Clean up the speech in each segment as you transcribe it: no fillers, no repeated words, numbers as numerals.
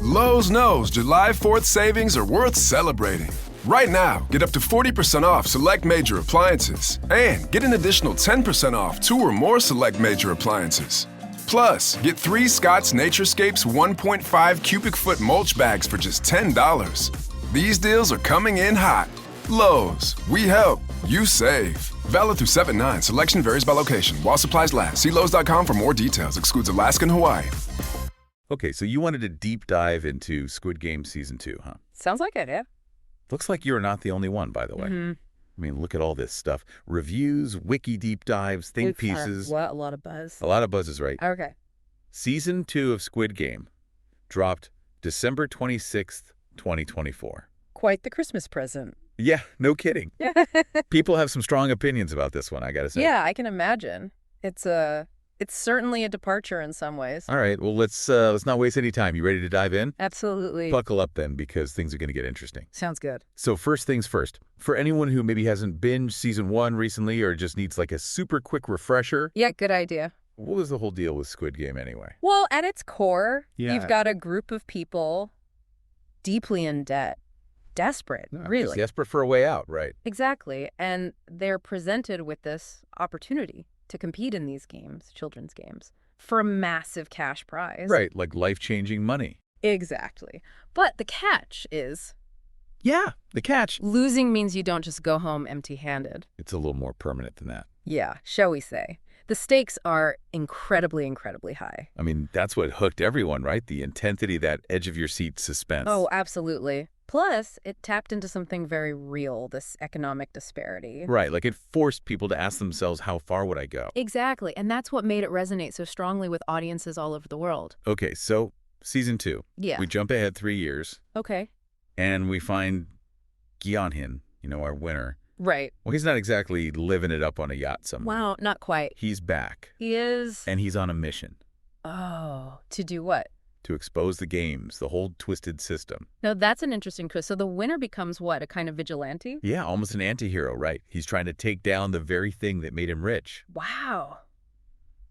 Lowe's knows July 4th savings are worth celebrating. Right now, get up to 40% off select major appliances and get an additional 10% off 2 or more select major appliances. Plus, get 3 Scott's Naturescapes 1.5 cubic foot mulch bags for just $10. These deals are coming in hot. Lowe's, we help, you save. Valid through 7/9. Selection varies by location. While supplies last. See Lowe's.com for more details. Excludes Alaska and Hawaii. Okay, so you wanted to deep dive into Squid Game Season 2, huh? Sounds like it, yeah. Looks like you're not the only one, by the way. Mm-hmm. I mean, look at all this stuff. Reviews, wiki deep dives, think pieces. What? A lot of buzz. A lot of buzz is right. Okay. Season 2 of Squid Game dropped December 26th, 2024. Quite the Christmas present. Yeah, no kidding. Yeah. People have some strong opinions about this one, I gotta say. Yeah, I can imagine. It's certainly a departure in some ways. All right, well, let's not waste any time. You ready to dive in? Absolutely. Buckle up then, because things are going to get interesting. Sounds good. So first things first, for anyone who maybe hasn't binged Season 1 recently or just needs like a super quick refresher. Yeah, good idea. What was the whole deal with Squid Game anyway? Well, at its core, Yeah. you've got a group of people deeply in debt. Desperate, really. Just desperate for a way out, right? Exactly. And they're presented with this opportunity to compete in these games, children's games, for a massive cash prize. Right, like life-changing money. Exactly. But the catch is... Yeah, the catch. Losing means you don't just go home empty-handed. It's a little more permanent than that. Yeah, shall we say. The stakes are incredibly, incredibly high. I mean, that's what hooked everyone, right? The intensity, that edge-of-your-seat suspense. Oh, absolutely. Plus, it tapped into something very real, this economic disparity. Right, like it forced people to ask themselves, how far would I go? Exactly, and that's what made it resonate so strongly with audiences all over the world. Okay, so Season 2. Yeah. We jump ahead 3 years, Okay. and we find Gyeonhin, our winner. Right. Well, he's not exactly living it up on a yacht somewhere. Wow, not quite. He's back. He is... And he's on a mission. Oh, to do what? To expose the games, the whole twisted system. No, that's an interesting twist. So the winner becomes what, a kind of vigilante? Yeah, almost an anti-hero, right? He's trying to take down the very thing that made him rich. Wow.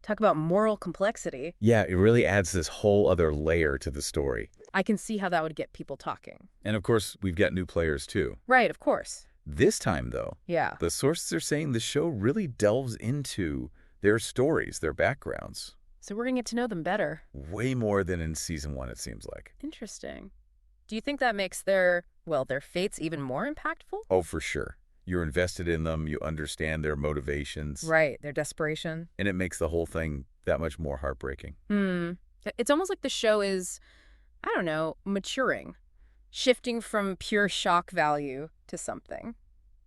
Talk about moral complexity. Yeah, it really adds this whole other layer to the story. I can see how that would get people talking. And of course, we've got new players too. Right, of course. This time, though, Yeah. the sources are saying the show really delves into their stories, their backgrounds. So we're going to get to know them better. Way more than in Season 1, it seems like. Interesting. Do you think that makes their fates even more impactful? Oh, for sure. You're invested in them, you understand their motivations. Right, their desperation. And it makes the whole thing that much more heartbreaking. It's almost like the show is, I don't know, maturing. Shifting from pure shock value to something.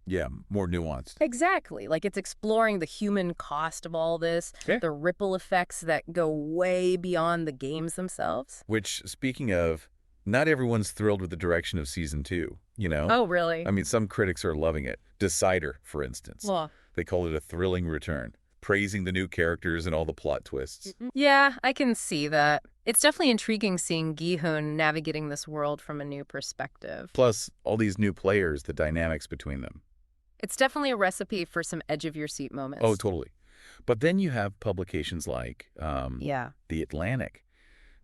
Yeah, more nuanced. Exactly. Like it's exploring the human cost of all this, the ripple effects that go way beyond the games themselves. Which, speaking of, not everyone's thrilled with the direction of Season 2, Oh, really? I mean, some critics are loving it. Decider, for instance. Well, They call it a thrilling return, praising the new characters and all the plot twists. yeah, I can see that. It's definitely intriguing seeing Gi-hun navigating this world from a new perspective. Plus, all these new players, the dynamics between them. It's definitely a recipe for some edge-of-your-seat moments. Oh, totally. But then you have publications like Yeah. The Atlantic.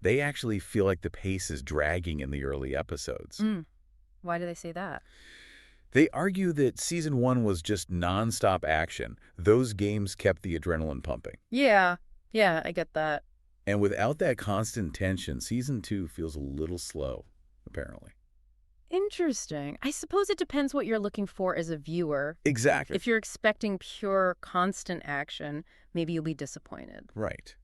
They actually feel like the pace is dragging in the early episodes. Why do they say that? They argue that Season 1 was just nonstop action. Those games kept the adrenaline pumping. Yeah, I get that. And without that constant tension, Season 2 feels a little slow, apparently. Interesting. I suppose it depends what you're looking for as a viewer. Exactly. If you're expecting pure, constant action, maybe you'll be disappointed. Right.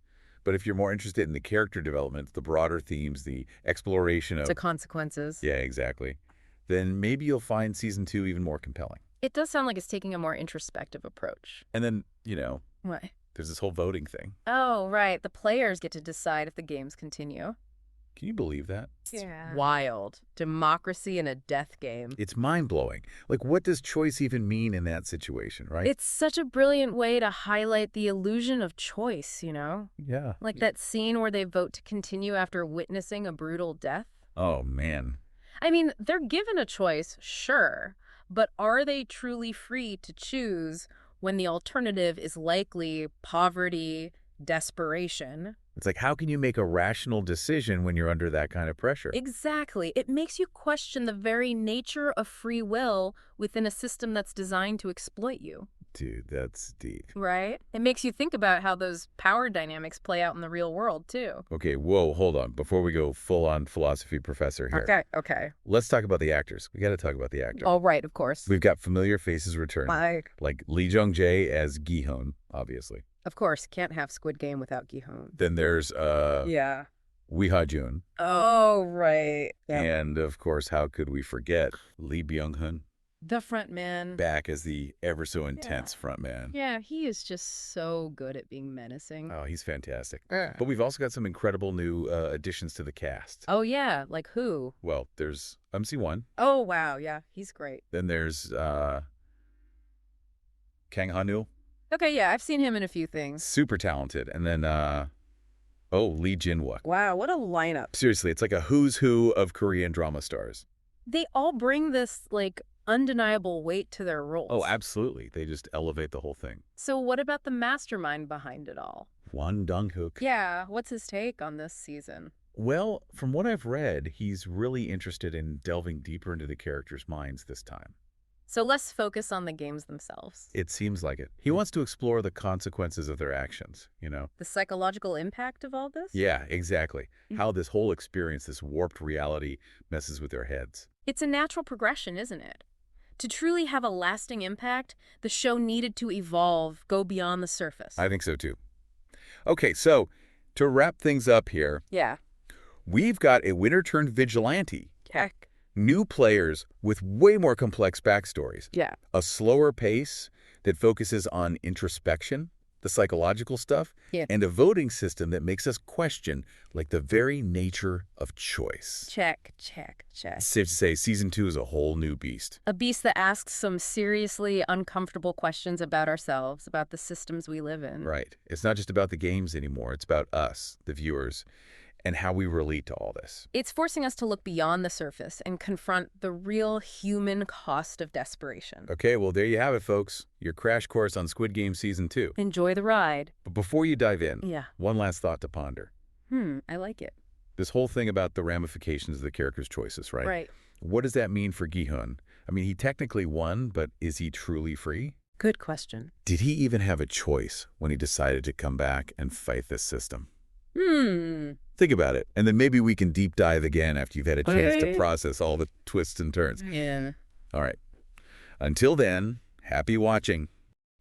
But if you're more interested in the character development, the broader themes, the exploration of... The consequences. Yeah, exactly. Then maybe you'll find Season 2 even more compelling. It does sound like it's taking a more introspective approach. And then, What? there's this whole voting thing. Oh, right. The players get to decide if the games continue. Can you believe that? Yeah. Wild. Democracy in a death game. It's mind-blowing. Like, what does choice even mean in that situation, right? It's such a brilliant way to highlight the illusion of choice, Yeah. Like that scene where they vote to continue after witnessing a brutal death. Oh, man. I mean, they're given a choice, sure, but are they truly free to choose when the alternative is likely poverty, desperation, It's like, how can you make a rational decision when you're under that kind of pressure? Exactly. It makes you question the very nature of free will within a system that's designed to exploit you. Dude, that's deep. Right? It makes you think about how those power dynamics play out in the real world, too. Okay, whoa, hold on. Before we go full-on philosophy professor here. Okay. Let's talk about the actors. We got to talk about the actor. All right, of course. We've got familiar faces returning. Like Lee Jung-jae as Gi-hun, obviously. Of course, can't have Squid Game without Gi-hun. Then there's Yeah. Wee Ha-jun. Oh, right. Yeah. And, of course, how could we forget Lee Byung-hun? The front man. Back as the ever-so-intense front man. Yeah, he is just so good at being menacing. Oh, he's fantastic. But we've also got some incredible new additions to the cast. Oh, yeah. Like who? Well, there's MC1. Oh, wow. Yeah, he's great. Then there's Kang Ha-neul. Okay, yeah, I've seen him in a few things. Super talented. And then, Lee Jin-wook. Wow, what a lineup. Seriously, it's like a who's who of Korean drama stars. They all bring this, undeniable weight to their roles. Oh, absolutely. They just elevate the whole thing. So what about the mastermind behind it all? Won Dong-hook. Yeah, what's his take on this season? Well, from what I've read, he's really interested in delving deeper into the characters' minds this time. So let's focus on the games themselves. It seems like it. He wants to explore the consequences of their actions, The psychological impact of all this? Yeah, exactly. How this whole experience, this warped reality, messes with their heads. It's a natural progression, isn't it? To truly have a lasting impact, the show needed to evolve, go beyond the surface. I think so, too. Okay, so to wrap things up here, Yeah. we've got a winter-turned vigilante. Heck. New players with way more complex backstories. Yeah. A slower pace that focuses on introspection, the psychological stuff, Yeah. and a voting system that makes us question, the very nature of choice. Check. It's safe to say Season 2 is a whole new beast. A beast that asks some seriously uncomfortable questions about ourselves, about the systems we live in. Right. It's not just about the games anymore. It's about us, the viewers, and how we relate to all this. It's forcing us to look beyond the surface and confront the real human cost of desperation. Okay, well, there you have it, folks. Your crash course on Squid Game Season 2. Enjoy the ride. But before you dive in, Yeah. one last thought to ponder. I like it. This whole thing about the ramifications of the character's choices, right? Right. What does that mean for Gi-hun? I mean, he technically won, but is he truly free? Good question. Did he even have a choice when he decided to come back and fight this system? Think about it, and then maybe we can deep dive again after you've had a chance to process all the twists and turns. Yeah. All right. Until then, happy watching.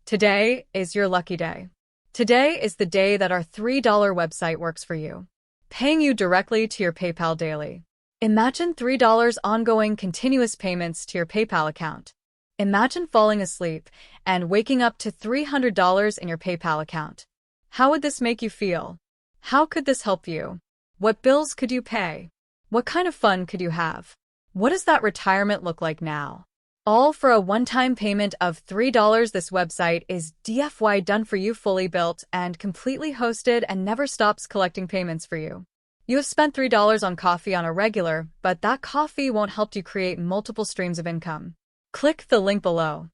Today is your lucky day. Today is the day that our $3 website works for you, paying you directly to your PayPal daily. Imagine $3 ongoing continuous payments to your PayPal account. Imagine falling asleep and waking up to $300 in your PayPal account. How would this make you feel? How could this help you? What bills could you pay? What kind of fun could you have? What does that retirement look like now? All for a one-time payment of $3. This website is DFY done for you, fully built and completely hosted, and never stops collecting payments for you. You have spent $3 on coffee on a regular, but that coffee won't help you create multiple streams of income. Click the link below.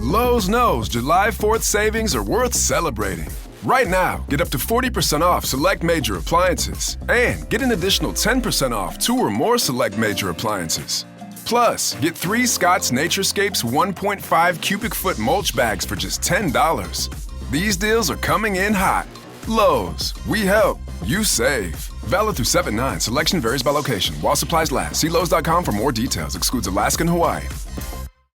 Lowe's knows July 4th savings are worth celebrating. Right now, get up to 40% off select major appliances and get an additional 10% off 2 or more select major appliances. Plus, get 3 Scott's Naturescapes 1.5 cubic foot mulch bags for just $10. These deals are coming in hot. Lowe's, we help, you save. Valid through 7/9. Selection varies by location. While supplies last. See Lowe's.com for more details. Excludes Alaska and Hawaii.